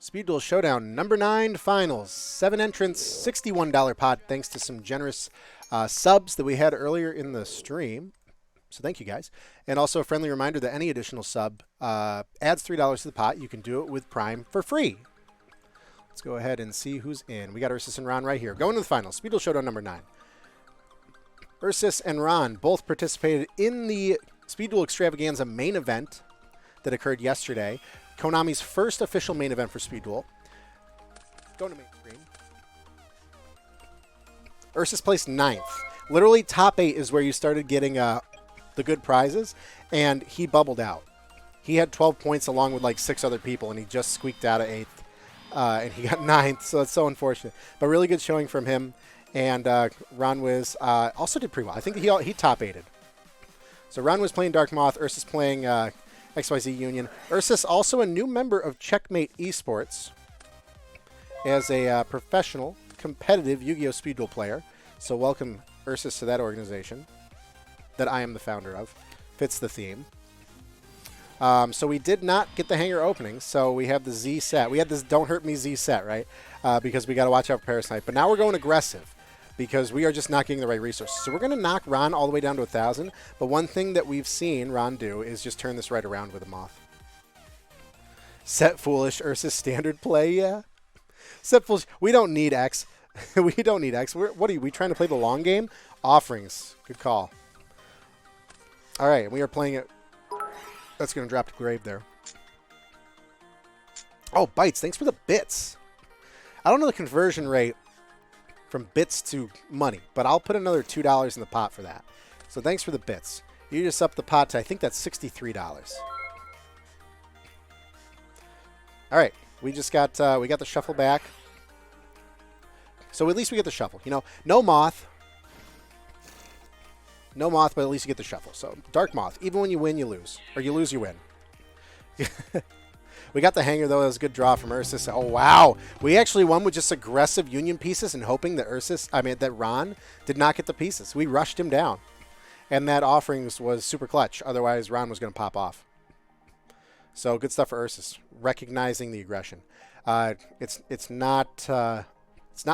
Speed Duel Showdown number 9 finals. 7 entrants, $61 pot, thanks to some generous subs that we had earlier in the stream. So thank you guys. And also a friendly reminder that any additional sub adds $3 to the pot. You can do it with Prime for free. Let's go ahead and see who's in. We got Ursus and Ron right here. Going to the finals. Speed Duel Showdown number 9. Ursus and Ron both participated in the Speed Duel Extravaganza main event that occurred yesterday. Konami's first official main event for Speed Duel. Go to main screen. Ursus placed 9th. Literally top 8 is where you started getting the good prizes, and he bubbled out. He had 12 points along with like 6 other people, and he just squeaked out of 8th. And he got 9th, so it's so unfortunate. But really good showing from him. And Ronwiz also did pretty well. I think he top 8'd. So Ron was playing Dark Moth. Ursus playing XYZ Union. Ursus also a new member of Checkmate Esports as a professional, competitive Yu-Gi-Oh! Speed Duel player. So welcome Ursus to that organization that I am the founder of. Fits the theme. So we did not get the hanger opening, so we have the Z set. We had this Don't Hurt Me Z set, right? Because we got to watch out for Parasite. But now we're going aggressive because we are just not getting the right resources. So we're going to knock Ron all the way down to 1,000. But one thing that we've seen Ron do is just turn this right around with a Moth. Set Foolish, Ursus standard play, yeah. Set Foolish. We don't need X. We don't need X. What are we trying to play the long game? Offerings. Good call. All right, we are playing it. That's going to drop to grave there. Oh, Bites. Thanks for the bits. I don't know the conversion rate from bits to money, but I'll put another $2 in the pot for that. So thanks for the bits. You just up the pot to, I think that's $63. All right. We just got we got the shuffle back. So at least we get the shuffle. You know, no Moth. No Moth, but at least you get the shuffle. So, Dark Moth. Even when you win, you lose. Or you lose, you win. We got the hanger, though. That was a good draw from Ursus. Oh, wow. We actually won with just aggressive Union pieces and hoping that that Ron did not get the pieces. We rushed him down. And that Offerings was super clutch. Otherwise, Ron was going to pop off. So, good stuff for Ursus. Recognizing the aggression. It's not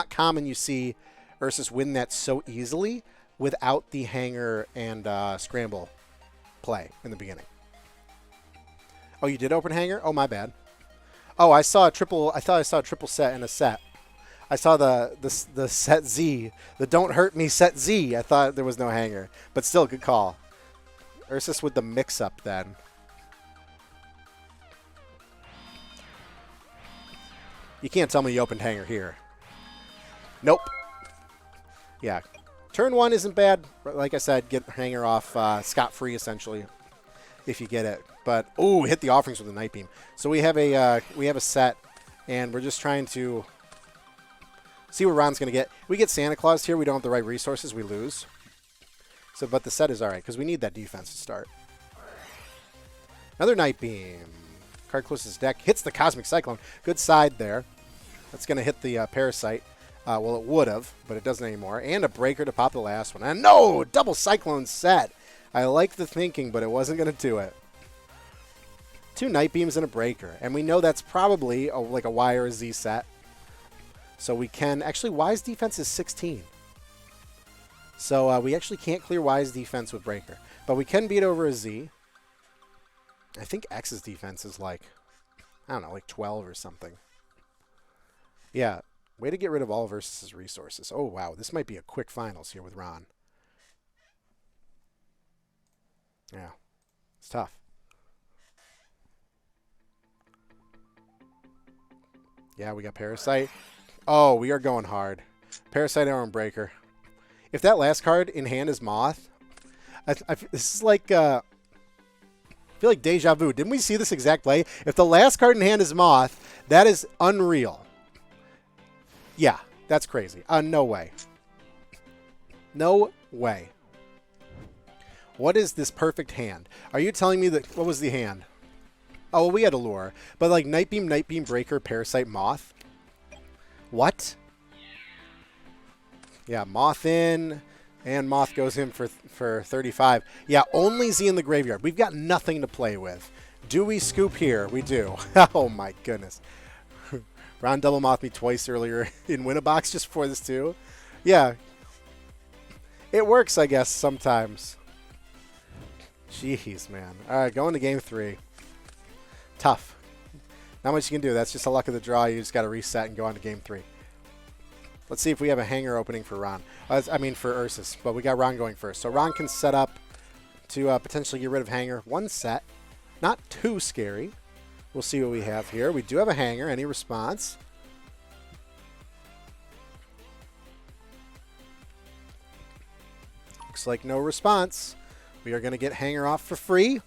common you see Ursus win that so easily without the hanger and scramble play in the beginning. Oh, you did open hanger? Oh, my bad. Oh, I saw a triple. I thought I saw a triple set and a set. I saw the set Z, the Don't Hurt Me set Z. I thought there was no hanger, but still, good call. Ursus with the mix-up then. You can't tell me you opened hanger here. Nope. Yeah. Turn 1 isn't bad. Like I said, get hanger off scot-free, essentially, if you get it. But, ooh, hit the Offerings with a Night Beam. So we have a set, and we're just trying to see what Ron's going to get. We get Santa Claus here. We don't have the right resources. We lose. So, but the set is all right, because we need that defense to start. Another Night Beam. Card closes deck. Hits the Cosmic Cyclone. Good side there. That's going to hit the Parasite. Well, it would have, but it doesn't anymore. And a breaker to pop the last one. And no! Double Cyclone set. I like the thinking, but it wasn't going to do it. 2 Night Beams and a breaker. And we know that's probably like a Y or a Z set. So we can... Actually, Y's defense is 16. So we actually can't clear Y's defense with breaker. But we can beat over a Z. I think X's defense is like, I don't know, like 12 or something. Yeah. Way to get rid of all of Ursus' resources. Oh, wow. This might be a quick finals here with Ron. Yeah. It's tough. Yeah, we got Parasite. Oh, we are going hard. Parasite Arm Breaker. If that last card in hand is Moth, this is like... I feel like deja vu. Didn't we see this exact play? If the last card in hand is Moth, that is unreal. Yeah, that's crazy. No way. No way. What is this perfect hand? Are you telling me that... What was the hand? Oh, well, we had a lure. But like Night Beam, Breaker, Parasite, Moth? What? Yeah, Moth in. And Moth goes in for 35. Yeah, only Z in the graveyard. We've got nothing to play with. Do we scoop here? We do. Oh, my goodness. Ron double mouthed me twice earlier in Win-A-Box just before this too. Yeah. It works, I guess, sometimes. Jeez, man. All right, going to game 3. Tough. Not much you can do. That's just a luck of the draw. You just got to reset and go on to game 3. Let's see if we have a hanger opening for Ron. I mean, for Ursus. But we got Ron going first. So Ron can set up to potentially get rid of hanger. 1 set. Not too scary. We'll see what we have here. We do have a hanger. Any response? Looks like no response. We are going to get hanger off for free.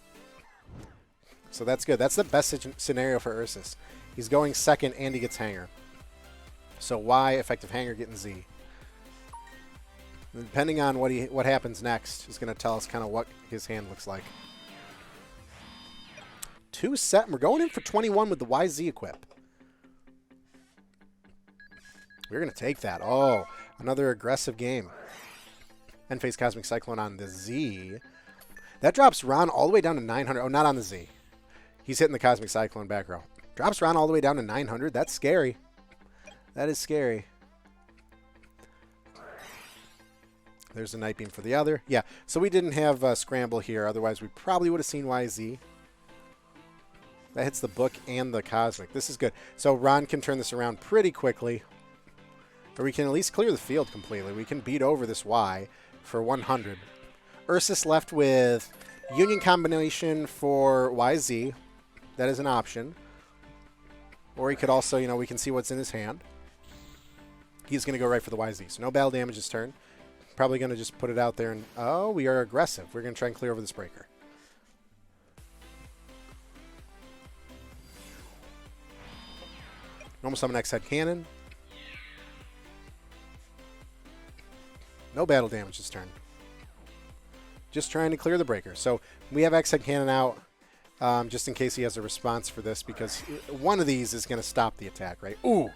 So that's good. That's the best scenario for Ursus. He's going second and he gets hanger. So Y, effective hanger, getting Z. And depending on what happens next is going to tell us kind of what his hand looks like. 2 set, and we're going in for 21 with the YZ equip. We're going to take that. Oh, another aggressive game. End phase Cosmic Cyclone on the Z. That drops Ron all the way down to 900. Oh, not on the Z. He's hitting the Cosmic Cyclone back row. Drops Ron all the way down to 900. That's scary. That is scary. There's a Night Beam for the other. Yeah, so we didn't have Scramble here. Otherwise, we probably would have seen YZ. That hits the book and the Cosmic. This is good. So Ron can turn this around pretty quickly. Or we can at least clear the field completely. We can beat over this Y for 100. Ursus left with Union Combination for YZ. That is an option. Or he could also, you know, we can see what's in his hand. He's going to go right for the YZ. So no battle damage this turn. Probably going to just put it out there. And oh, we are aggressive. We're going to try and clear over this breaker. Normal summon X-Head Cannon. No battle damage this turn. Just trying to clear the breaker. So we have X-Head Cannon out just in case he has a response for this because one of these is going to stop the attack, right? Ooh!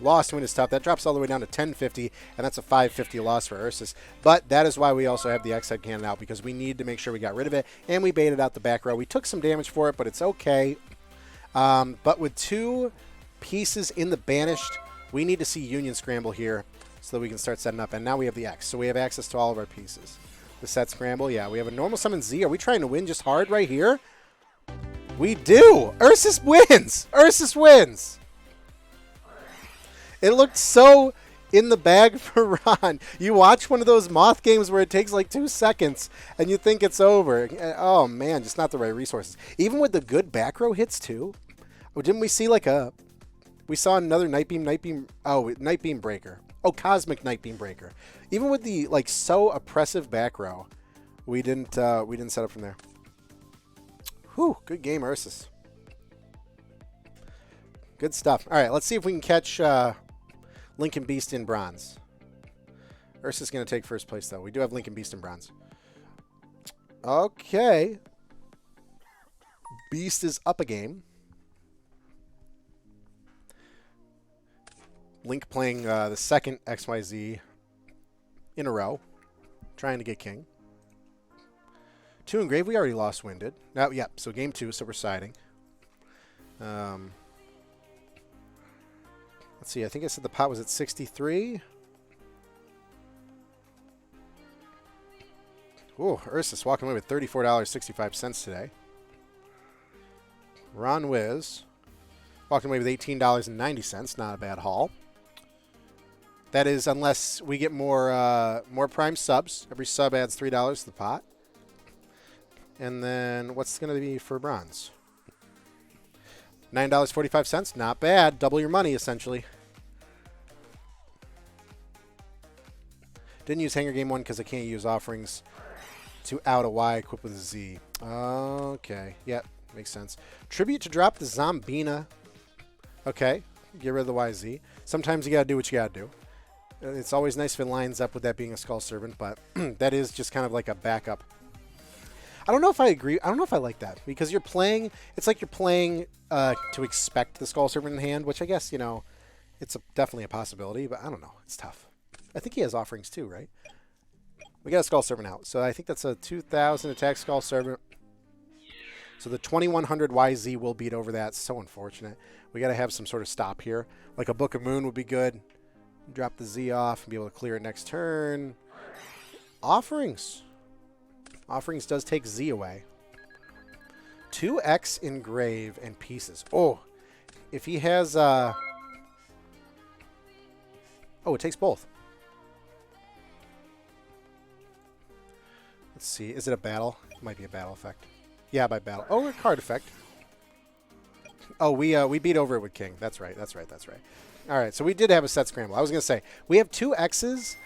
Lost win is tough. That drops all the way down to 1050, and that's a 550 loss for Ursus. But that is why we also have the X-Head Cannon out, because we need to make sure we got rid of it, and we baited out the back row. We took some damage for it, but it's okay. But with 2 pieces in the Banished, we need to see Union Scramble here so that we can start setting up. And now we have the X, so we have access to all of our pieces. The set Scramble, yeah. We have a normal summon Z. Are we trying to win just hard right here? We do! Ursus wins! Ursus wins! It looked so in the bag for Ron. You watch one of those Moth games where it takes like 2 seconds and you think it's over. Oh, man, just not the right resources. Even with the good back row hits, too. Oh, didn't we see like a... We saw another Night Beam... Oh, Night Beam Breaker. Oh, Cosmic Night Beam Breaker. Even with the, like, so oppressive back row, we didn't set up from there. Whew, good game, Ursus. Good stuff. All right, let's see if we can catch... Lincoln Beast in bronze. Ursus is going to take first place, though. We do have Lincoln Beast in bronze. Okay. Beast is up a game. Link playing the second XYZ in a row. Trying to get king. 2 engraved. We already lost Winded. Oh, yeah, so game 2, so we're siding. Let's see, I think I said the pot was at 63. Ooh, Ursus walking away with $34.65 today. Ronwiz walking away with $18.90. Not a bad haul. That is unless we get more Prime subs. Every sub adds $3 to the pot. And then what's going to be for bronze? $9.45. Not bad. Double your money, essentially. Didn't use Hanger Game 1 because I can't use offerings to out a Y equipped with a Z. Okay. Yep. Makes sense. Tribute to drop the Zombina. Okay. Get rid of the YZ. Sometimes you got to do what you got to do. It's always nice if it lines up with that being a Skull Servant, but that is just kind of like a backup. I don't know if I agree. I don't know if I like that because you're playing. It's like you're playing to expect the Skull Servant in hand, which I guess, you know, it's definitely a possibility, but I don't know. It's tough. I think he has offerings too, right? We got a Skull Servant out, so I think that's a 2,000 attack Skull Servant. So the 2100 YZ will beat over that. So unfortunate. We got to have some sort of stop here. Like a Book of Moon would be good. Drop the Z off and be able to clear it next turn. Offerings. Offerings does take Z away. 2X Engrave and Pieces. Oh, if he has... Oh, it takes both. Let's see. Is it a battle? It might be a battle effect. Yeah, by battle. Oh, a card effect. Oh, we beat over it with King. That's right. That's right. That's right. All right, so we did have a set scramble. I was going to say, we have 2 X's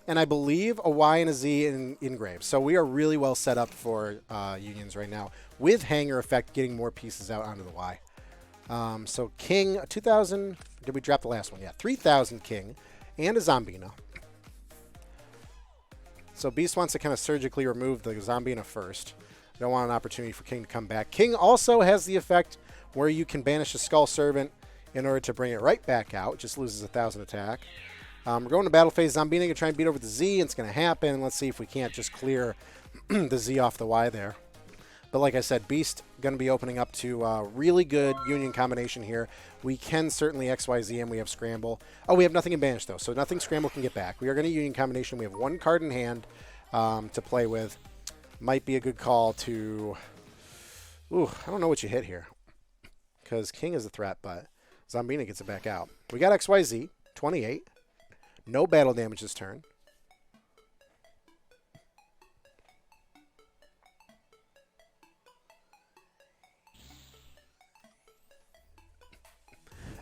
and I believe a Y and a Z in Engrave. So we are really well set up for unions right now with Hanger effect getting more pieces out onto the Y. So King, 2,000. Did we drop the last one? Yeah, 3,000 King and a Zombina. So Beast wants to kind of surgically remove the Zombina first. Don't want an opportunity for King to come back. King also has the effect where you can banish a Skull Servant in order to bring it right back out. Just loses 1,000 attack. We're going to battle phase. Zombina going to try and beat over the Z. It's going to happen. Let's see if we can't just clear the Z off the Y there. But like I said, Beast going to be opening up to really good union combination here. We can certainly XYZ and we have Scramble. Oh, we have nothing in Banish though, so nothing Scramble can get back. We are going to union combination. We have 1 card in hand to play with. Might be a good call to... Ooh, I don't know what you hit here. Because King is a threat, but Zombina gets it back out. We got XYZ, 28. No battle damage this turn.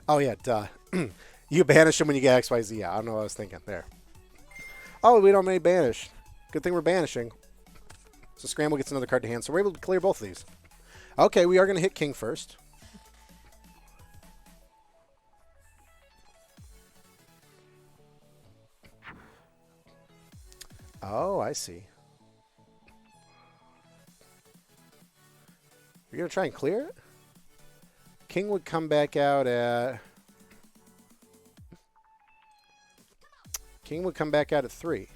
Oh, yeah, duh. You banish him when you get XYZ. Yeah, I don't know what I was thinking there. Oh, we don't have any banish. Good thing we're banishing. So Scramble gets another card to hand, so we're able to clear both of these. Okay, we are going to hit King first. Oh, I see. You're going to try and clear it? King would come back out at... King would come back out at 3.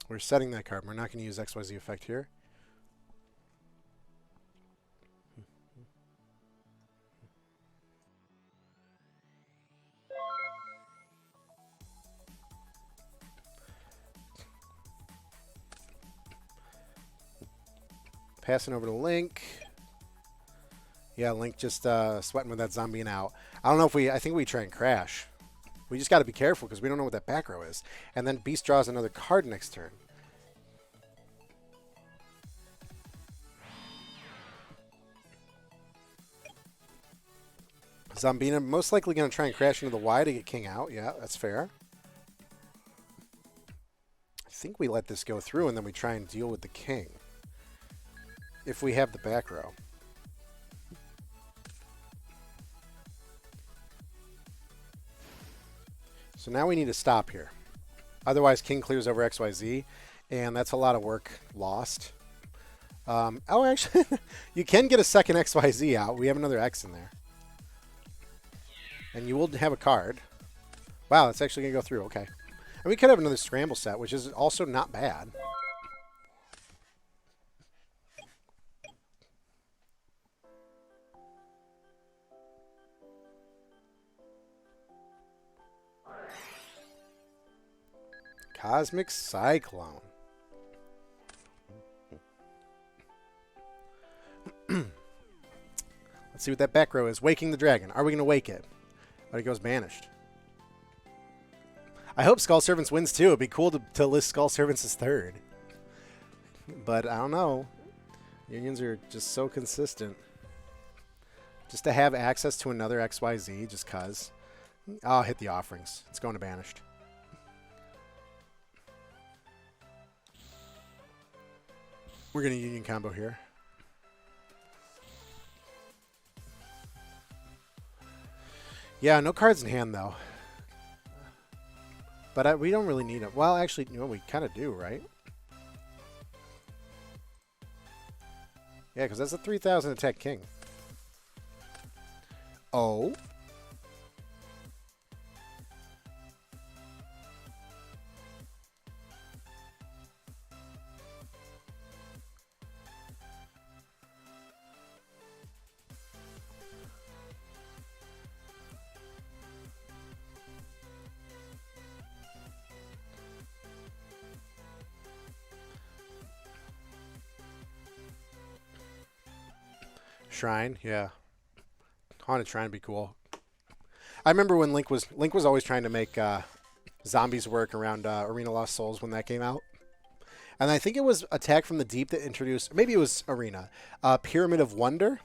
We're setting that card. We're not going to use XYZ effect here. Passing over to Link. Yeah, Link just sweating with that zombie out. I don't know if I think we try and crash. We just got to be careful because we don't know what that back row is. And then Beast draws another card next turn. Zombina most likely going to try and crash into the Y to get King out. Yeah, that's fair. I think we let this go through and then we try and deal with the King. If we have the back row. So now we need to stop here. Otherwise, King clears over XYZ, and that's a lot of work lost. Oh, actually, you can get a second XYZ out. We have another X in there. And you will have a card. Wow, that's actually going to go through. Okay. And we could have another Scramble set, which is also not bad. Cosmic Cyclone. Let's see what that back row is. Waking the Dragon. Are we going to wake it? Or it goes banished. I hope Skull Servants wins too. It'd be cool to list Skull Servants as third. But I don't know. Unions are just so consistent. Just to have access to another XYZ just cuz. I'll hit the offerings. It's going to banished. We're going to union combo here. Yeah, no cards in hand, though. But we don't really need it. Well, actually, you know, we kind of do, right? Yeah, because that's a 3,000 attack king. Oh. Shrine, yeah. Haunted Shrine would be cool. I remember when Link was always trying to make zombies work around Arena Lost Souls when that came out. And I think it was Attack from the Deep that introduced, maybe it was Arena, Pyramid of Wonder,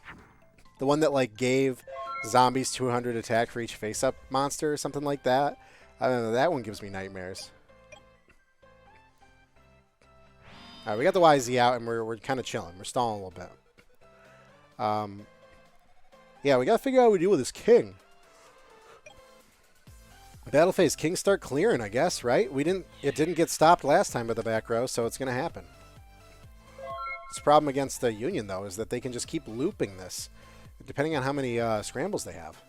the one that like gave zombies 200 attack for each face-up monster or something like that. I don't know, that one gives me nightmares. All right, we got the YZ out and we're kind of chilling. We're stalling a little bit. Yeah, we got to figure out what we do with this king. Battle phase, kings start clearing, I guess, right? It didn't get stopped last time by the back row, so it's going to happen. This problem against the Union, though, is that they can just keep looping this, depending on how many scrambles they have.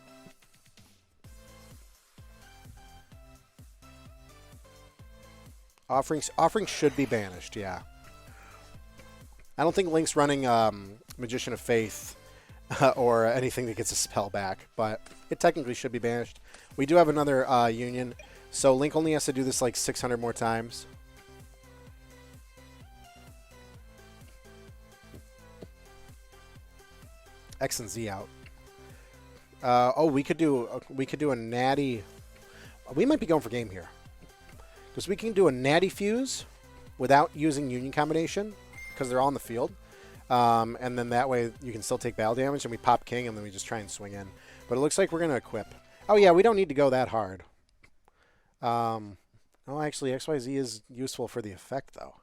Offerings should be banished, yeah. I don't think Link's running Magician of Faith or anything that gets a spell back, but it technically should be banished. We do have another Union, so Link only has to do this like 600 more times. X and Z out. Oh, we could do a natty. We might be going for game here because we can do a natty fuse without using Union combination because they're all in the field. And then that way you can still take battle damage, and we pop king, and then we just try and swing in. But it looks like we're going to equip. Oh, yeah, we don't need to go that hard. Oh, actually, XYZ is useful for the effect, though.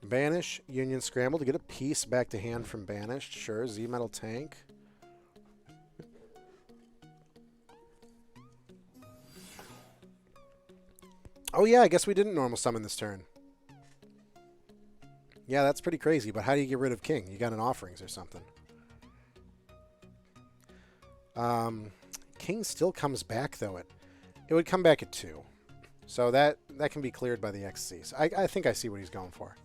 Banish, Union Scramble to get a piece back to hand from Banished. Sure, Z Metal Tank. Oh yeah, I guess we didn't normal summon this turn. Yeah, that's pretty crazy, but how do you get rid of King? You got an Offerings or something. King still comes back, though. It would come back at 2. So that can be cleared by the XC. So I think I see what he's going for.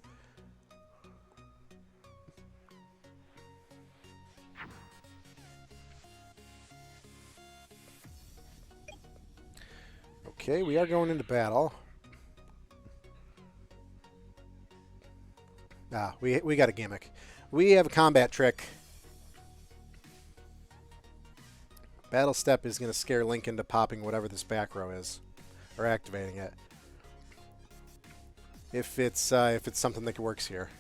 Okay, we are going into battle. Ah, we got a gimmick. We have a combat trick. Battle Step is going to scare Link into popping whatever this back row is, or activating it. If it's something that works here.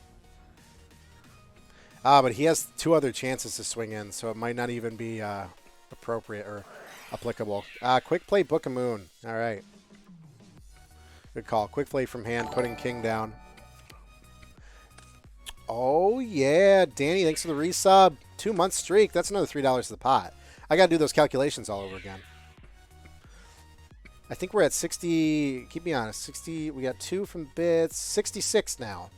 Ah, but he has 2 other chances to swing in, so it might not even be appropriate or applicable. Quick play, Book of Moon. All right. Good call. Quick play from hand, putting King down. Oh, yeah. Danny, thanks for the resub. 2-month streak. That's another $3 to the pot. I got to do those calculations all over again. I think we're at 60. Keep me honest. 60. We got 2 from bits. 66 now.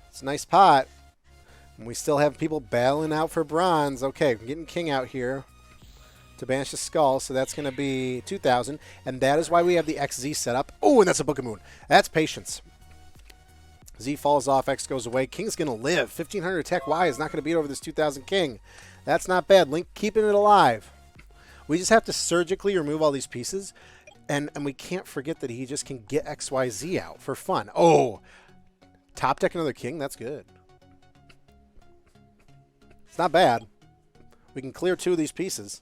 It's a nice pot. And we still have people battling out for bronze. Okay, we're getting King out here to banish the skull, so that's going to be 2,000, and that is why we have the XZ set up. Oh, and that's a Book of Moon. That's patience. Z falls off, X goes away. King's going to live. 1,500 attack Y is not going to beat over this 2,000 King. That's not bad. Link keeping it alive. We just have to surgically remove all these pieces, and we can't forget that he just can get XYZ out for fun. Oh, top deck another King. That's good. It's not bad. We can clear 2 of these pieces.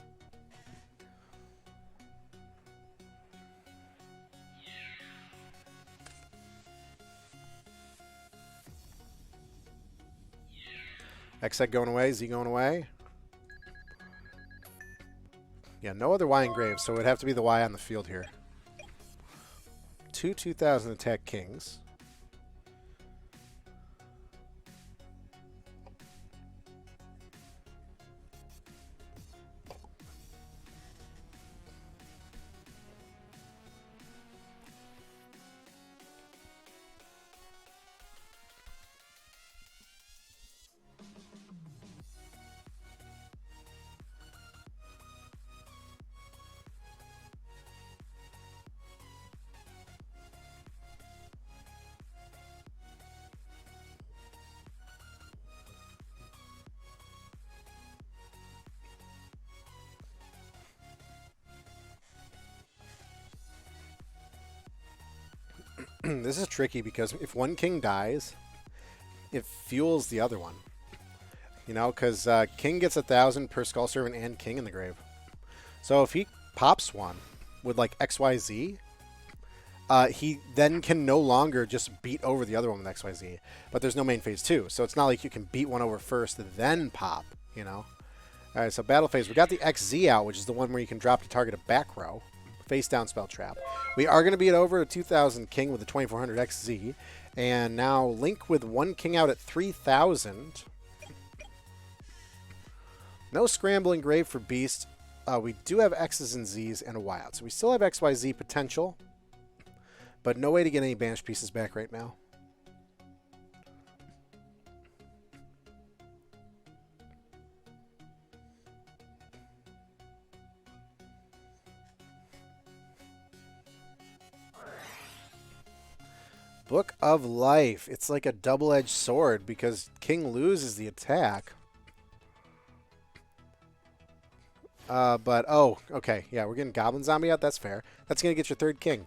XZ going away. Z going away. Yeah, no other Y engraved, so it would have to be the Y on the field here. 2000 attack kings. This is tricky because if one king dies, it fuels the other one. You know, because king gets 1,000 per skull servant and king in the grave. So if he pops one with like XYZ, he then can no longer just beat over the other one with XYZ. But there's no main phase 2, so it's not like you can beat one over first then pop, you know. All right, so battle phase. We got the XZ out, which is the one where you can drop to target a back row. Face down spell trap. We are going to beat over a 2,000 king with a 2,400 XZ. And now Link with one king out at 3,000. No scrambling grave for Beast. We do have X's and Z's and a Y out. So we still have XYZ potential. But no way to get any banished pieces back right now. Book of Life. It's like a double-edged sword because king loses the attack. But, oh, okay. Yeah, we're getting Goblin Zombie out. That's fair. That's going to get your third king.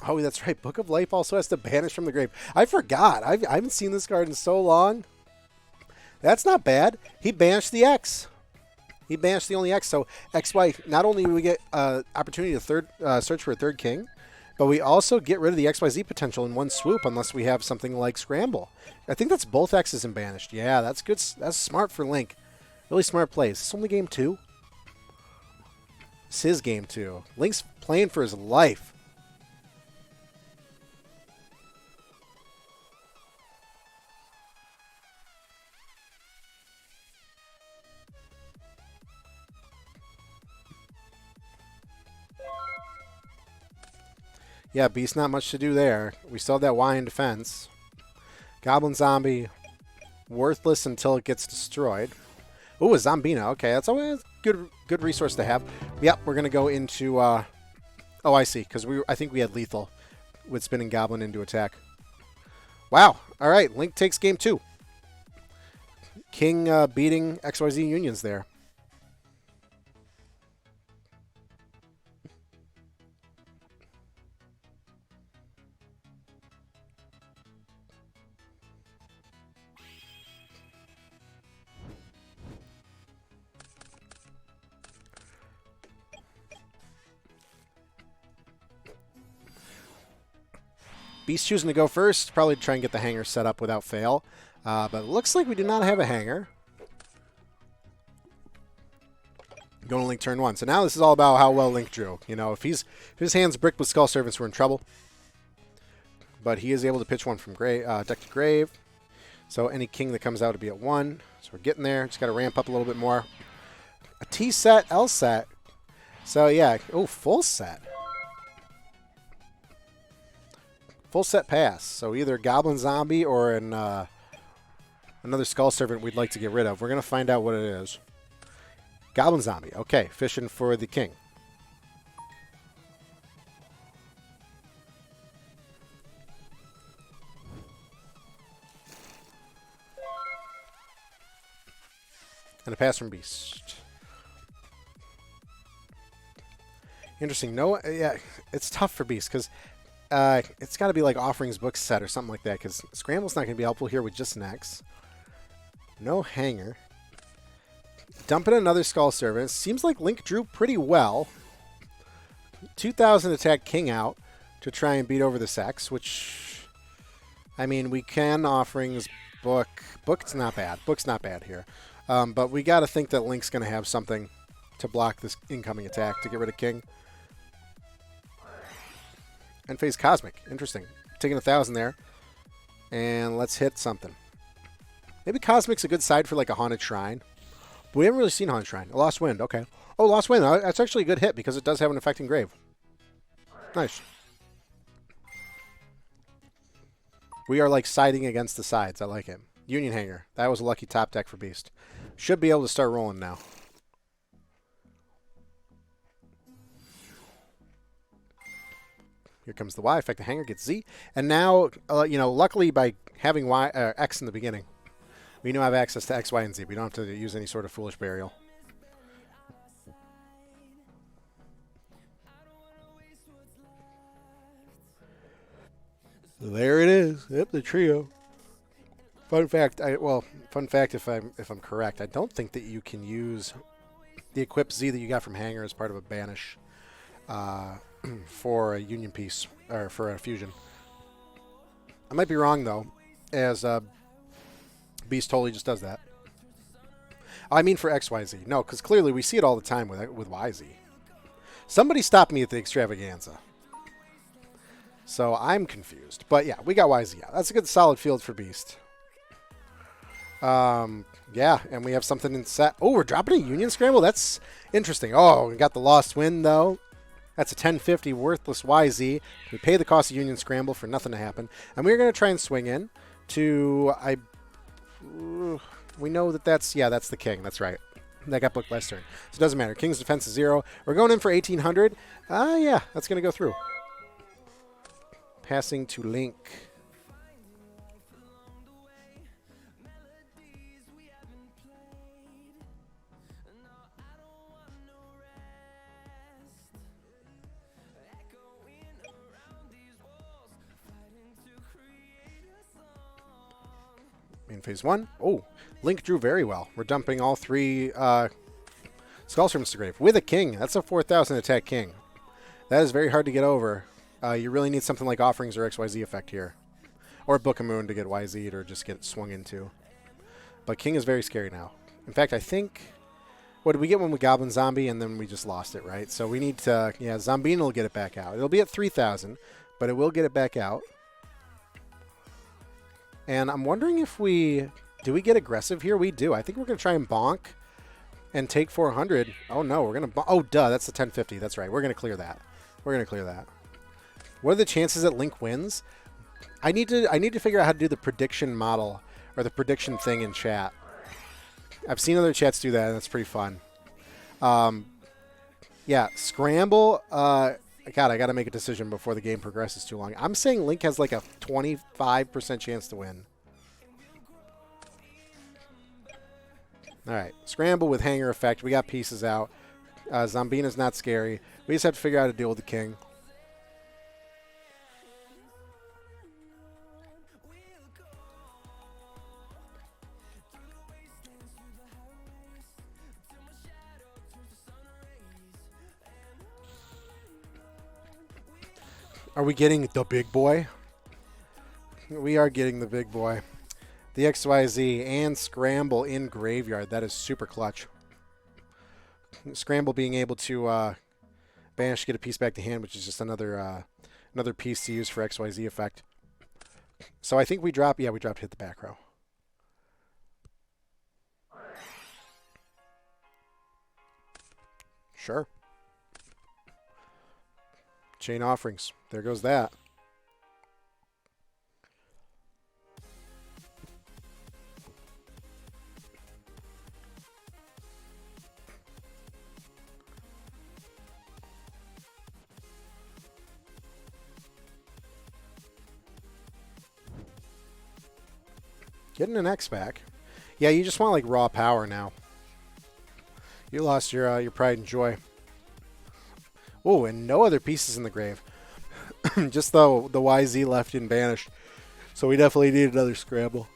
Oh, that's right. Book of Life also has to banish from the grave. I forgot. I haven't seen this card in so long. That's not bad. He banished the X. He banished the only X. So XY, not only do we get opportunity to search for a third king, but we also get rid of the XYZ potential in one swoop unless we have something like Scramble. I think that's both X's and banished. Yeah, that's good. That's smart for Link. Really smart plays. Is this only game 2? It's his game 2. Link's playing for his life. Yeah, Beast, not much to do there. We still have that Y in defense. Goblin Zombie, worthless until it gets destroyed. Ooh, a Zombina. Okay, that's always a good resource to have. Yep, we're going to go into... oh, I see, because I think we had Lethal with Spinning Goblin into attack. Wow. All right, Link takes game 2. King beating XYZ Unions there. Beast choosing to go first. Probably try and get the hanger set up without fail. But it looks like we do not have a hanger. Going to Link turn 1. So now this is all about how well Link drew. You know, if his hand's bricked with Skull Servants, we're in trouble. But he is able to pitch one from deck to grave. So any king that comes out to be at 1. So we're getting there. Just got to ramp up a little bit more. A T set, L set. So yeah. Oh, full set. Full set pass. So either Goblin Zombie or another Skull Servant we'd like to get rid of. We're going to find out what it is. Goblin Zombie. Okay, fishing for the king. And a pass from Beast. Interesting. No, yeah, it's tough for Beast because it's got to be like Offerings book set or something like that because Scramble's not going to be helpful here with just an X. No hanger. Dumping another Skull Servant. Seems like Link drew pretty well. 2,000 attack King out to try and beat over this X, which, I mean, we can offerings book. Book's not bad. Book's not bad here. But we got to think that Link's going to have something to block this incoming attack to get rid of King. And phase Cosmic. Interesting. Taking 1,000 there. And let's hit something. Maybe Cosmic's a good side for like a Haunted Shrine. But we haven't really seen Haunted Shrine. A Lost Wind. Okay. Oh, Lost Wind. That's actually a good hit because it does have an effect in Grave. Nice. We are like siding against the sides. I like it. Union Hanger. That was a lucky top deck for Beast. Should be able to start rolling now. Here comes the Y. Effect the Hanger gets Z. And now, you know, luckily by having X in the beginning, we now have access to X, Y, and Z. We don't have to use any sort of foolish burial. There it is. Yep, the trio. Fun fact. Fun fact. If I'm correct, I don't think that you can use the equip Z that you got from Hanger as part of a banish for a union piece or for a fusion. I might be wrong though, as Beast totally just does that. I mean for XYZ. No, because clearly we see it all the time with YZ. Somebody stopped me at the extravaganza. So I'm confused. But yeah, we got YZ out. That's a good solid field for Beast. Yeah, and we have something in set. Oh, we're dropping a Union Scramble? That's interesting. Oh, we got the Lost Wind though. That's a 1050 worthless YZ. We pay the cost of Union Scramble for nothing to happen. And we're going to try and swing in to... we know that that's the King. That's right. That got booked last turn. So it doesn't matter. King's defense is 0. We're going in for 1,800. Yeah, that's going to go through. Passing to Link. In phase 1. Oh, Link drew very well. We're dumping all 3 Skull Servants to grave with a King. That's a 4,000 attack King. That is very hard to get over. You really need something like Offerings or XYZ effect here. Or Book of Moon to get YZ'd or just get swung into. But King is very scary now. In fact, I think... What did we get when we Goblin Zombie and then we just lost it, right? So we need to... Yeah, Zombine will get it back out. It'll be at 3,000, but it will get it back out. And I'm wondering if we... Do we get aggressive here? We do. I think we're going to try and bonk and take 400. Oh, no. We're going to... Oh, duh. That's the 1050. That's right. We're going to clear that. We're going to clear that. What are the chances that Link wins? I need to figure out how to do the prediction model or the prediction thing in chat. I've seen other chats do that, and that's pretty fun. Yeah, Scramble... God, I got to make a decision before the game progresses too long. I'm saying Link has like a 25% chance to win. All right, Scramble with Hanger effect. We got pieces out. Zombina's not scary. We just have to figure out how to deal with the King. Are we getting the big boy? We are getting the big boy. The XYZ and Scramble in Graveyard. That is super clutch. Scramble being able to banish, get a piece back to hand, which is just another piece to use for XYZ effect. So I think we drop. Yeah, we dropped hit the back row. Sure. Chain Offerings. There goes that. Getting an X back. Yeah, you just want like raw power now. You lost your pride and joy. Oh, and no other pieces in the grave. Just the YZ left in banished. So we definitely need another Scramble.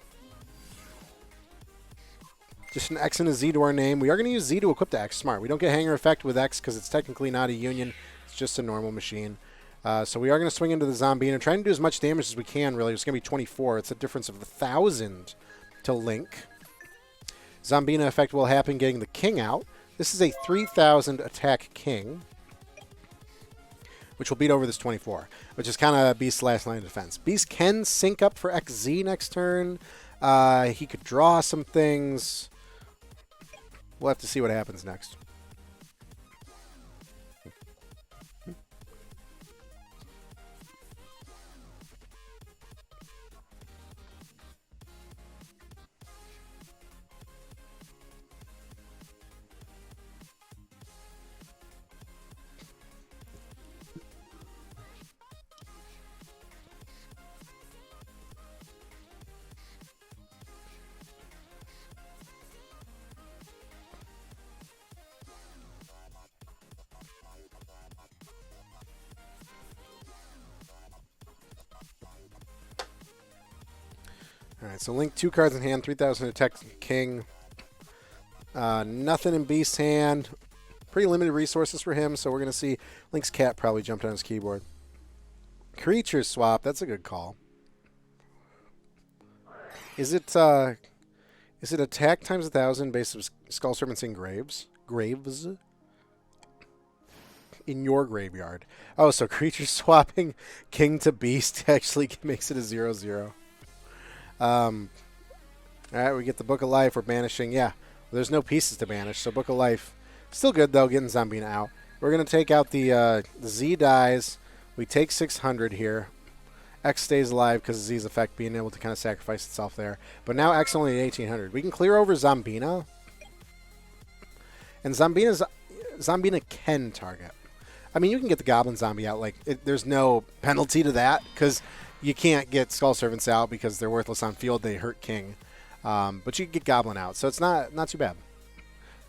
Just an X and a Z to our name. We are going to use Z to equip the X. Smart. We don't get hanger effect with X because it's technically not a union. It's just a normal machine. So we are going to swing into the Zombie and trying to do as much damage as we can, really. It's going to be 24. It's a difference of 1,000 to Link. Zombina effect will happen getting the King out. This is a 3,000 attack King, which will beat over this 24, which is kind of Beast's last line of defense. Beast can sync up for XZ next turn. He could draw some things. We'll have to see what happens next. All right, so Link 2 cards in hand, 3,000 attack King. Nothing in Beast's hand. Pretty limited resources for him, so we're going to see Link's cat probably jumped on his keyboard. Creature swap, that's a good call. Is it attack times 1,000 based on Skull Servants in Graves? Graves? In your graveyard. Oh, so creature swapping King to Beast actually makes it a 0/0. All right, we get the Book of Life. We're banishing. Yeah, there's no pieces to banish, so Book of Life. Still good, though, getting Zombina out. We're going to take out the Z dies. We take 600 here. X stays alive because of Z's effect being able to kind of sacrifice itself there. But now X only at 1,800. We can clear over Zombina. And Zombina can target. I mean, you can get the Goblin Zombie out. Like, there's no penalty to that because you can't get Skull Servants out because they're worthless on field. They hurt King. But you can get Goblin out. So it's not too bad.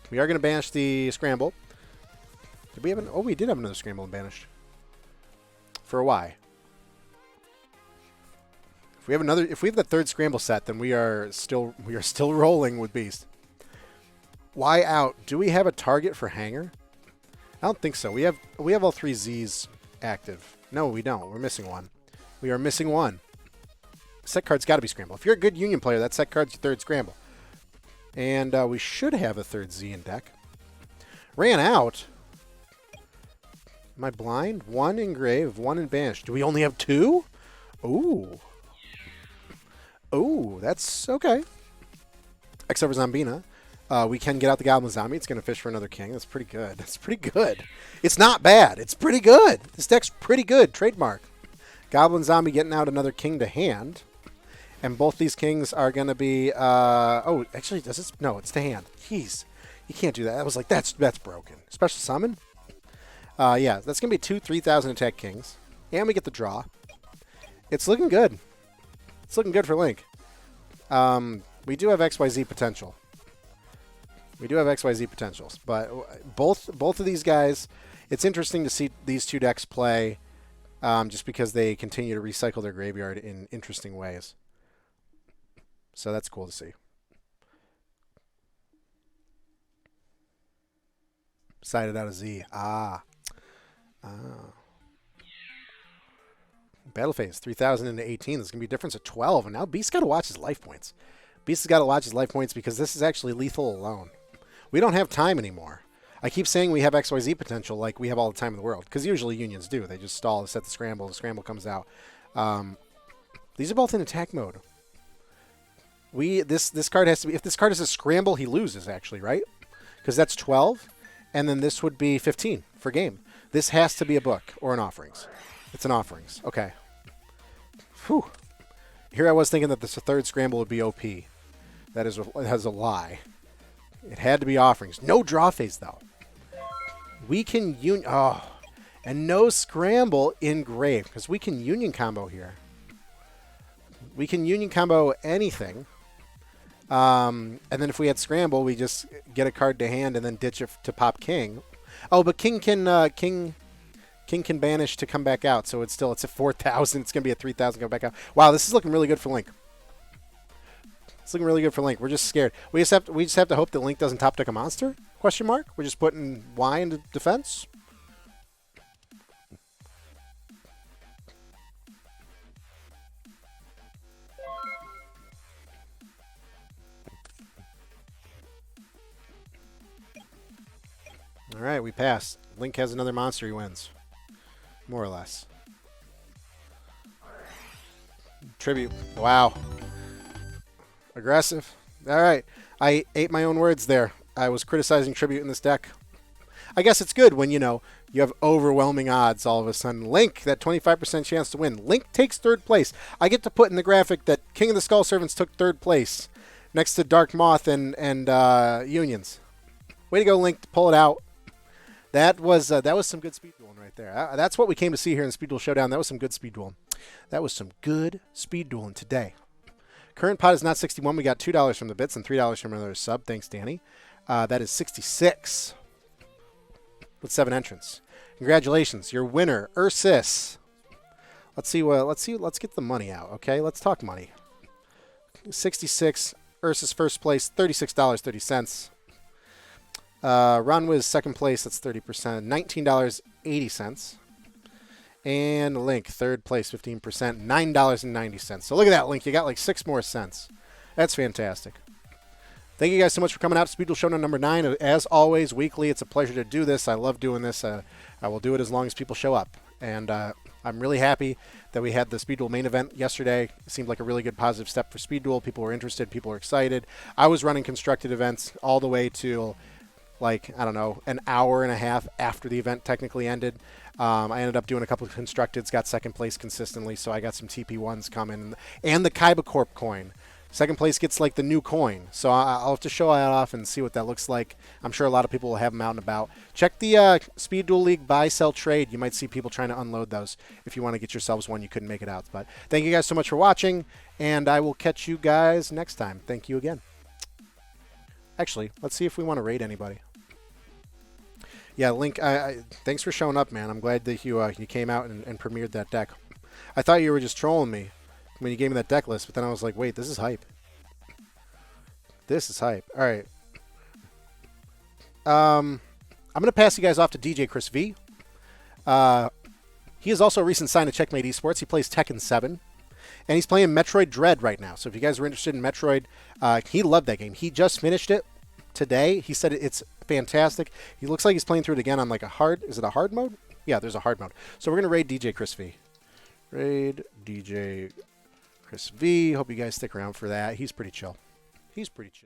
We are going to banish the Scramble. Did we have oh, we did have another Scramble banished. For a Y. If we have the third Scramble set, then we are still rolling with Beast. Y out. Do we have a target for Hanger? I don't think so. We have all 3 Z's active. No, we don't. We're missing one. We are missing one. Set card's got to be Scramble. If you're a good Union player, that set card's your third Scramble. And we should have a third Z in deck. Ran out. Am I blind? 1 in Grave, 1 in Banish. Do we only have 2? Ooh. Ooh, that's okay. X over Zombina. We can get out the Goblin Zombie. It's going to fish for another King. That's pretty good. That's pretty good. It's not bad. It's pretty good. This deck's pretty good. Trademark. Goblin Zombie getting out another King to hand. And both these Kings are going to be... oh, actually, does this... No, it's to hand. Jeez. You can't do that. I was like, that's broken. Special Summon? Yeah, that's going to be 2 3,000 attack Kings. And we get the draw. It's looking good. It's looking good for Link. We do have XYZ potential. We do have XYZ potentials. But both of these guys, it's interesting to see these 2 decks play just because they continue to recycle their graveyard in interesting ways. So that's cool to see. Sided out a Z. Battle phase, 3,000 into 18. There's going to be a difference of 12. And now Beast's got to watch his life points. Beast has got to watch his life points because this is actually lethal alone. We don't have time anymore. I keep saying we have XYZ potential like we have all the time in the world. Because usually unions do. They just stall to set the Scramble comes out. These are both in attack mode. This card has to be... If this card is a Scramble, he loses, actually, right? Because that's 12. And then this would be 15 for game. This has to be a book or an Offerings. It's an Offerings. Okay. Whew. Here I was thinking that this third Scramble would be OP. That is a lie. It had to be Offerings. No draw phase, though. We can union... Oh. And no Scramble in Grave. Because we can union combo here. We can union combo anything. And then if we had Scramble, we just get a card to hand and then ditch it to pop King. Oh, but King can banish to come back out, so it's at 4,000. It's going to be at 3,000 come back out. Wow, this is looking really good for Link. It's looking really good for Link. We're just scared. We just have to hope that Link doesn't top deck a monster? Question mark. We're just putting Y into defense. All right, we pass. Link has another monster. He wins, more or less. Tribute. Wow. Aggressive. All right. I ate my own words there. I was criticizing Tribute in this deck. I guess it's good when, you know, you have overwhelming odds all of a sudden. Link, that 25% chance to win. Link takes third place. I get to put in the graphic that King of the Skull Servants took third place next to Dark Moth and Unions. Way to go, Link, to pull it out. That was some good speed dueling right there. That's what we came to see here in Speed Duel Showdown. That was some good speed dueling. That was some good speed dueling today. Current pot is not 61. We got $2 from the bits and $3 from another sub. Thanks, Danny. That is 66 with 7 entrants. Congratulations, your winner, Ursus. Let's get the money out. Okay, let's talk money. 66. Ursus first place, $36.30. Ronwiz second place, that's 30%, $19.80. And Link third place, 15%, $9.90. So look at that, Link. You got like 6 more cents. That's fantastic. Thank you guys so much for coming out to Speed Duel Showdown number 9. As always, weekly, it's a pleasure to do this. I love doing this. I will do it as long as people show up. And I'm really happy that we had the Speed Duel main event yesterday. It seemed like a really good positive step for Speed Duel. People were interested. People were excited. I was running constructed events all the way to, like, I don't know, an hour and a half after the event technically ended. I ended up doing a couple of constructeds, got second place consistently, so I got some TP1s coming. And the Kaiba Corp coin. Second place gets like the new coin. So I'll have to show that off and see what that looks like. I'm sure a lot of people will have them out and about. Check the Speed Duel League buy, sell, trade. You might see people trying to unload those if you want to get yourselves one. You couldn't make it out. But thank you guys so much for watching, and I will catch you guys next time. Thank you again. Actually, let's see if we want to raid anybody. Yeah, Link, thanks for showing up, man. I'm glad that you came out and premiered that deck. I thought you were just trolling me when you gave me that deck list, but then I was like, wait, this is hype. This is hype. All right. I'm going to pass you guys off to DJ Chris V. He is also a recent sign to Checkmate Esports. He plays Tekken 7, and he's playing Metroid Dread right now. So if you guys are interested in Metroid, he loved that game. He just finished it today. He said it's fantastic. He looks like he's playing through it again on like a hard, is it a hard mode? Yeah, there's a hard mode. So we're going to raid DJ Chris V. Raid DJ Chris V. Hope you guys stick around for that. He's pretty chill. He's pretty chill.